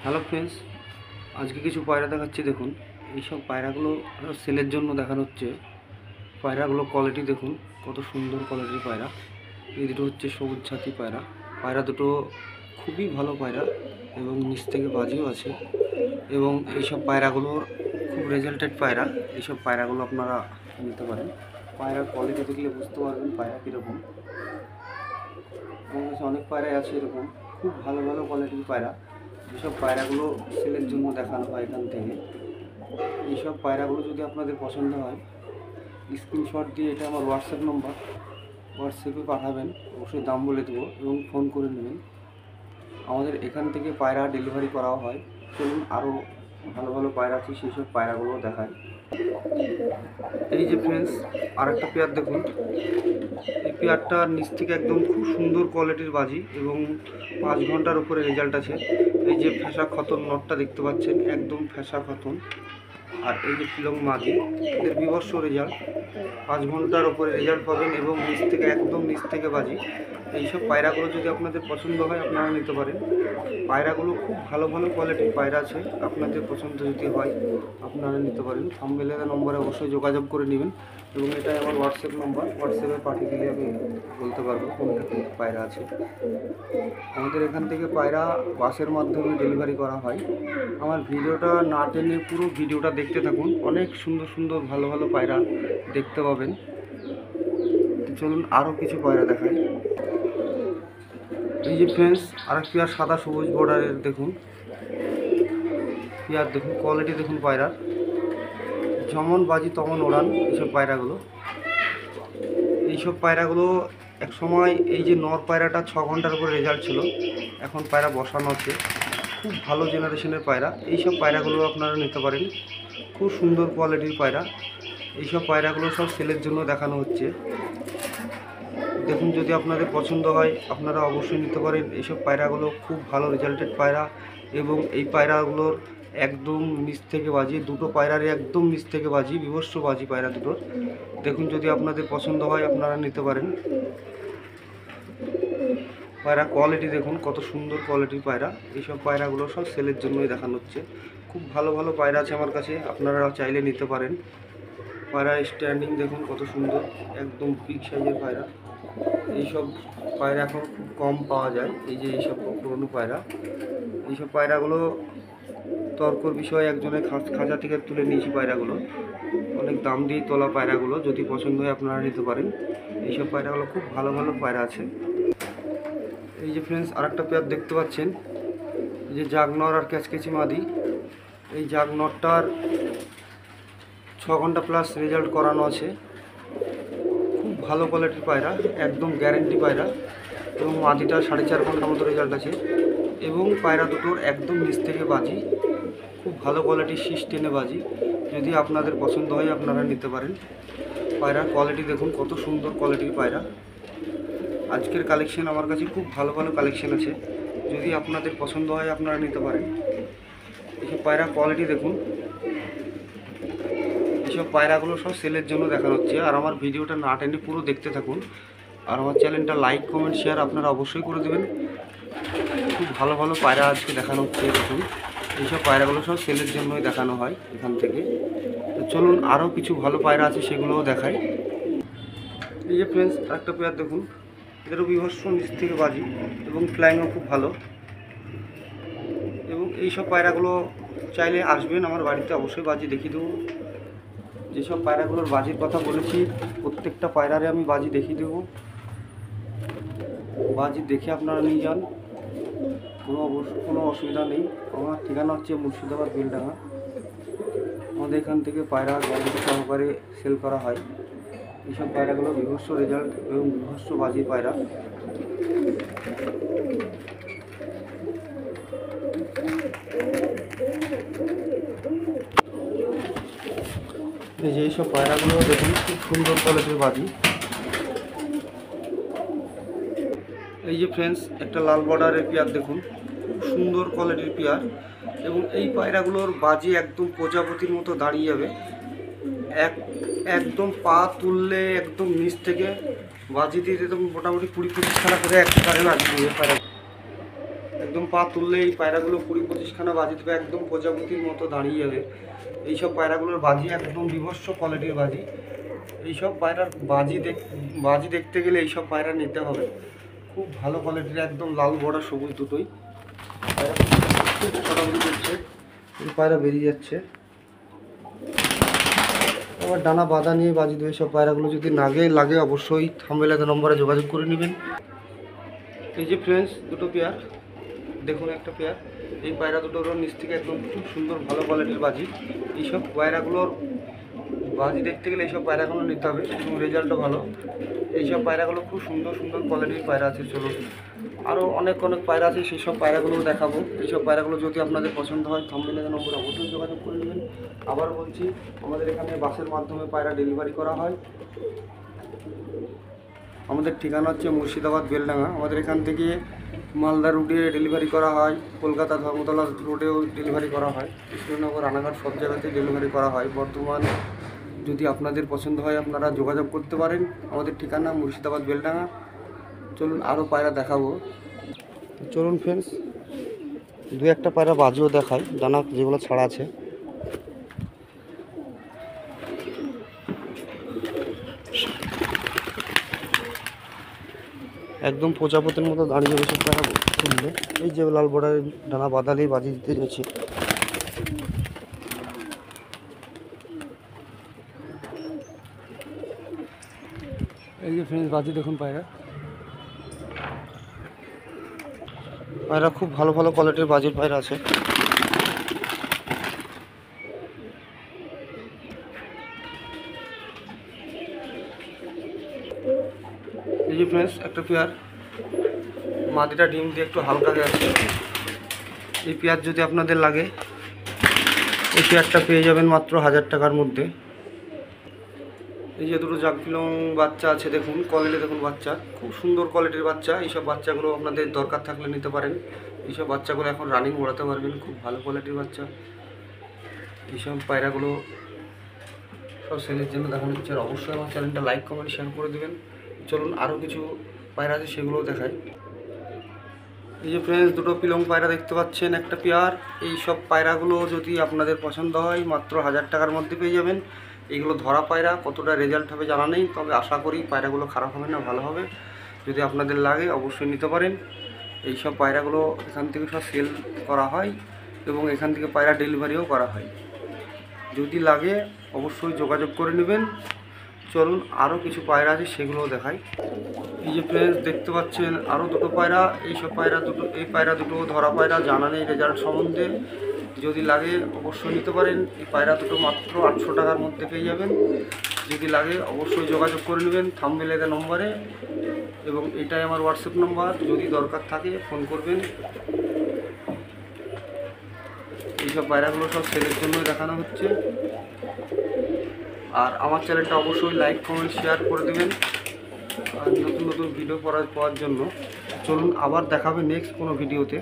Hello friends, আজকে কিছু পায়রা দেখাচ্ছি। দেখুন, এইসব পায়রাগুলো সেলের জন্য দেখানো হচ্ছে। পায়রাগুলো কোয়ালিটি দেখুন, কত সুন্দর কোয়ালিটির পায়রা। এই দুটো হচ্ছে সবুজ ছাতি পায়রা। পায়রা দুটো খুবই ভালো পায়রা এবং নিচ থেকে বাজিও আছে। এবং এইসব পায়রাগুলোর খুব রেজাল্টেড পায়রা। এইসব পায়রাগুলো আপনারা নিতে পারেন। পায়রার কোয়ালিটি দেখলে বুঝতে পারবেন পায়রা কীরকম। আমার কাছে অনেক পায়রাই আছে এরকম খুব ভালো ভালো কোয়ালিটির পায়রা। যেসব পায়রাগুলো সেলের জন্য দেখানো হয় এখান থেকে, এইসব পায়রাগুলো যদি আপনাদের পছন্দ হয়, স্ক্রিনশট দিয়ে এটা আমার হোয়াটসঅ্যাপ নম্বর, হোয়াটসঅ্যাপে পাঠাবেন। অবশ্যই দাম বলে দেবো এবং ফোন করে নেবেন। আমাদের এখান থেকে পায়রা ডেলিভারি করাও হয়। চলুন আরও ভালো ভালো পায়রা আছে সেই সব পায়রাগুলো দেখায়। এই যে ফ্রেন্ডস, আরেকটা পেয়ার দেখুন। এই পেয়ারটার নিচ থেকে একদম খুব সুন্দর কোয়ালিটির বাজি এবং 5 ঘন্টার উপরে রেজাল্ট আছে। এই যে ফ্যাসা খতন নটটা দেখতে পাচ্ছেন, একদম ফ্যাসা খতন। আর এই যে ফিলং মাদি, এদের বিভৎস রেজাল্ট। 5 ঘন্টার উপরে রেজাল্ট পাবেন এবং নিচ থেকে একদম নিচ থেকে বাজি। এইসব পায়রাগুলো যদি আপনাদের পছন্দ হয় আপনারা নিতে পারেন। পায়রাগুলো খুব ভালো ভালো কোয়ালিটির পায়রা আছে, আপনাদের পছন্দ যদি হয় আপনারা নিতে পারেন। থাম্বনেলের নম্বরে অবশ্যই যোগাযোগ করে নেবেন এবং এটাই আমার হোয়াটসঅ্যাপ নম্বর। হোয়াটসঅ্যাপে পাঠিয়ে দিলে আমি বলতে পারবো কোনটাতে পায়রা আছে। আমাদের এখান থেকে পায়রা বাসের মাধ্যমে ডেলিভারি করা হয়। আমার ভিডিওটা না টেনে পুরো ভিডিওটা দেখতে থাকুন, অনেক সুন্দর সুন্দর ভালো ভালো পায়রা দেখতে পাবেন। চলুন আরও কিছু পায়রা দেখাই। এই যে ফ্রেন্ডস, আরেক পেয়ার সাদা সবুজ বর্ডারের দেখুন পেয়ার, দেখুন কোয়ালিটি দেখুন পায়রার, যেমন বাজি তেমন ওড়ান এইসব পায়রাগুলো। এইসব পায়রাগুলো এক সময় এই যে নর পায়রাটা 6 ঘন্টার উপরে রেজাল্ট ছিল, এখন পায়রা বসানো আছে। খুব ভালো জেনারেশনের পায়রা। এইসব পায়রাগুলো আপনারা নিতে পারেন, খুব সুন্দর কোয়ালিটির পায়রা। এইসব পায়রাগুলো সব সেলের জন্য দেখানো হচ্ছে। দেখুন, যদি আপনাদের পছন্দ হয় আপনারা অবশ্যই নিতে পারেন। এইসব পায়রাগুলো খুব ভালো রেজাল্টেড পায়রা এবং এই পায়রাগুলোর একদম নিচ থেকে বাজি, দুটো পায়রারই একদম নিচ থেকে বাজি, বিভৎস বাজি পায়রা দুটোর। দেখুন, যদি আপনাদের পছন্দ হয় আপনারা নিতে পারেন। পায়রা কোয়ালিটি দেখুন, কত সুন্দর কোয়ালিটির পায়রা। এইসব পায়রাগুলো সব সেলের জন্যই দেখানো হচ্ছে। খুব ভালো ভালো পায়রা আছে আমার কাছে, আপনারা চাইলে নিতে পারেন। পায়রা স্ট্যান্ডিং দেখুন কত সুন্দর, একদম বিগ সাইজের পায়রা। এইসব পায়রা এখন খুব কম পাওয়া যায়। এই যে এইসব পুরনো পায়রা, এইসব পায়রাগুলো তর্কর বিষয় একজনের খাঁচা থেকে তুলে নিয়েছি পায়রাগুলো। অনেক দাম দিয়ে তোলা পায়রাগুলো, যদি পছন্দ হয় আপনারা নিতে পারেন। এইসব পায়রাগুলো খুব ভালো ভালো পায়রা আছে। এই যে ফ্রেন্ডস, আরেকটা পেয়ার দেখতে পাচ্ছেন, এই যে জাগনর আর ক্যাচকেচি মাদি। এই জাগনরটার 6 ঘন্টা প্লাস রেজাল্ট করানো আছে। খুব ভালো কোয়ালিটির পায়রা, একদম গ্যারেন্টি পায়রা। এবং মাদিটার 4.5 ঘন্টার মতো রেজাল্ট আছে এবং পায়রা দুটোর একদম নিচ থেকে বাজি, খুব ভালো কোয়ালিটির সিস্টেমে বাজি। যদি আপনাদের পছন্দ হয় আপনারা নিতে পারেন। পায়রার কোয়ালিটি দেখুন, কত সুন্দর কোয়ালিটির পায়রা। আজকের কালেকশন আমার কাছে খুব ভালো ভালো কালেকশন আছে, যদি আপনাদের পছন্দ হয় আপনারা নিতে পারেন। এইসব পায়রা কোয়ালিটি দেখুন। এইসব পায়রাগুলো সব সেলের জন্য দেখানো হচ্ছে। আর আমার ভিডিওটা না টেনে পুরো দেখতে থাকুন। আর আমার চ্যানেলটা লাইক কমেন্ট শেয়ার আপনারা অবশ্যই করে দেবেন। খুব ভালো ভালো পায়রা আজকে দেখানো হচ্ছে। দেখুন, এইসব পায়রাগুলো সব সেলের জন্যই দেখানো হয় এখান থেকে। তো চলুন আরও কিছু ভালো পায়রা আছে সেগুলোও দেখাই। এই যে ফ্রেন্ডস, একটা পেয়ার দেখুন, এদেরও বিভৎস নিচ থেকে বাজি এবং ফ্লাইংও খুব ভালো। এবং এইসব পায়রাগুলো চাইলে আসবেন আমার বাড়িতে, অবশ্যই বাজি দেখিয়ে দেবো। যেসব পায়রাগুলোর বাজির কথা বলেছি প্রত্যেকটা পায়রারে আমি বাজি দেখিয়ে দেবো। বাজি দেখে আপনারা নিয়ে যান, কোনো অসুবিধা নেই। আমার ঠিকানা হচ্ছে মুর্শিদাবাদ বেলডাঙ্গা। আমাদের এখান থেকে পায়রা গ্যারান্টি সহকারে সেল করা হয়। এইসব পায়রাগুলো বিভৎস রেজাল্ট এবং বিভৎস বাজির পায়রা। এই যে এইসব পায়রাগুলো দেখুন, খুব সুন্দর কোয়ালিটির বাজি। এই যে ফ্রেন্ডস, একটা লাল বর্ডারের পেয়ার দেখুন, খুব সুন্দর কোয়ালিটির পেয়ার। এবং এই পায়রাগুলোর বাজি একদম প্রজাপতির মতো দাঁড়িয়ে যাবে, একদম পা তুললে একদম নিচ থেকে বাজি দিয়ে একদম মোটামুটি 20-25 খানা করে একটা বাজি দিয়ে পায়রা। একদম পা তুললে এই পায়রাগুলো 20-25খানা বাজি দেবে, একদম প্রজাপতির মতো দাঁড়িয়ে যাবে। এইসব পায়রাগুলোর বাজি একদম বিভৎস কোয়ালিটির বাজি। এইসব পায়রার বাজি দেখতে গেলে এইসব পায়রা নিতে হবে, খুব ভালো কোয়ালিটির, একদম লাল বড়া সবুজ দুটোই। পায়রা খুব ছটাছটি করছে, এই পায়রা বেরিয়ে যাচ্ছে। আবার ডানা বাঁধা নিয়ে বাজি দেবে। সব পায়রাগুলো যদি লাগে অবশ্যই থাম্বনেলের নম্বরে যোগাযোগ করে নেবেন। এই যে ফ্রেন্ডস দুটো পেয়ার দেখুন, একটা পেয়ার, এই পায়রা দুটোর নিচ থেকে একদম খুব সুন্দর ভালো কোয়ালিটির বাজি। এইসব পায়রাগুলোর বাজি দেখতে গেলে এইসব পায়রাগুলো নিতে হবে এবং রেজাল্টও ভালো। এইসব পায়রাগুলো খুব সুন্দর সুন্দর কোয়ালিটির পায়রা আছে। চলুন আরও অনেক পায়রা আছে, সেই সব পায়রাগুলো দেখাবো। এইসব পায়রাগুলো যদি আপনাদের পছন্দ হয় থাম্বনেলের নম্বরে অবশ্যই যোগাযোগ করে নেবেন। আবার বলছি, আমাদের এখানে বাসের মাধ্যমে পায়রা ডেলিভারি করা হয়। আমাদের ঠিকানা হচ্ছে মুর্শিদাবাদ বেলডাঙ্গা। আমাদের এখান থেকে মালদা রুটে ডেলিভারি করা হয়, কলকাতা ধর্মতলা রোডেও ডেলিভারি করা হয়, কৃষ্ণনগর রানাঘাট সব জায়গাতেই ডেলিভারি করা হয়। বর্তমান যদি আপনাদের পছন্দ হয় আপনারা যোগাযোগ করতে পারেন। আমাদের ঠিকানা মুর্শিদাবাদ বেলডাঙ্গা। চলুন আরও পায়রা দেখাবো। চলুন ফ্রেন্ডস, দু একটা পায়রা বাজিও দেখাই, ডানা যেগুলো ছাড়া আছে। একদম প্রজাপতির মতো দাঁড়িয়ে বসে পায়রা তুললে, এই যে লাল বর্ডার ডানা বাঁধালেই বাজি দিতে যাচ্ছে। এই যে ফ্রেন্ডস বাজি দেখুন, পায়রা খুব ভালো কোয়ালিটির বাজির পায়রা আছে। এই যে ফ্রেন্ডস একটা পেয়ার, মাদিটা ডিম দিয়ে একটু হালকা হয়ে আছে। এই পেয়ার যদি আপনাদের লাগে, এই পেয়ারটা পেয়ে যাবেন মাত্র 1000 টাকার মধ্যে। এই যে দুটো জাগফিলং বাচ্চা আছে দেখুন, কোয়ালিটি দেখুন, বাচ্চা খুব সুন্দর কোয়ালিটির বাচ্চা। এইসব বাচ্চাগুলো আপনাদের দরকার থাকলে নিতে পারেন। এইসব বাচ্চাগুলো এখন রানিং ওড়াতে পারবেন, খুব ভালো কোয়ালিটির বাচ্চা। এইসব পায়রাগুলো সব সেলের জন্য দেখানো হচ্ছে। আর অবশ্যই আমার চ্যানেলটা লাইক কমেন্ট শেয়ার করে দেবেন। চলুন আরও কিছু পায়রা আছে সেগুলোও দেখাই। এই যে ফ্রেন্ডস দুটো পিলং পায়রা দেখতে পাচ্ছেন, একটা পেয়ার। এই সব পায়রাগুলো যদি আপনাদের পছন্দ হয় মাত্র 1000 টাকার মধ্যে পেয়ে যাবেন। এইগুলো ধরা পায়রা, কতটা রেজাল্ট হবে জানা নেই, তবে আশা করি পায়রাগুলো খারাপ হবে না, ভালো হবে। যদি আপনাদের লাগে অবশ্যই নিতে পারেন। এই সব পায়রাগুলো এখান থেকে সব সেল করা হয় এবং এখান থেকে পায়রা ডেলিভারিও করা হয়। যদি লাগে অবশ্যই যোগাযোগ করে নেবেন। চলুন আরও কিছু পায়রা আছে সেগুলোও দেখাই। এই যে ফ্রেন্ডস দেখতে পাচ্ছেন আরও দুটো পায়রা। এই পায়রা দুটো ধরা পায়রা, জানা নেই রেজাল্ট সম্বন্ধে। যদি লাগে অবশ্যই নিতে পারেন। এই পায়রা দুটো মাত্র 800 টাকার মধ্যে পেয়ে যাবেন। যদি লাগে অবশ্যই যোগাযোগ করে নেবেন থাম্বনেলের নম্বরে, এবং এটাই আমার হোয়াটসঅ্যাপ নাম্বার। যদি দরকার থাকে ফোন করবেন। এইসব পায়রাগুলো সব সেলের জন্য দেখানো হচ্ছে। আর আমার চ্যানেলটা অবশ্যই লাইক কমেন্ট শেয়ার করে দেবেন আর নতুন ভিডিও পাওয়ার জন্য। চলুন আবার দেখাবে নেক্সট কোনো ভিডিওতে।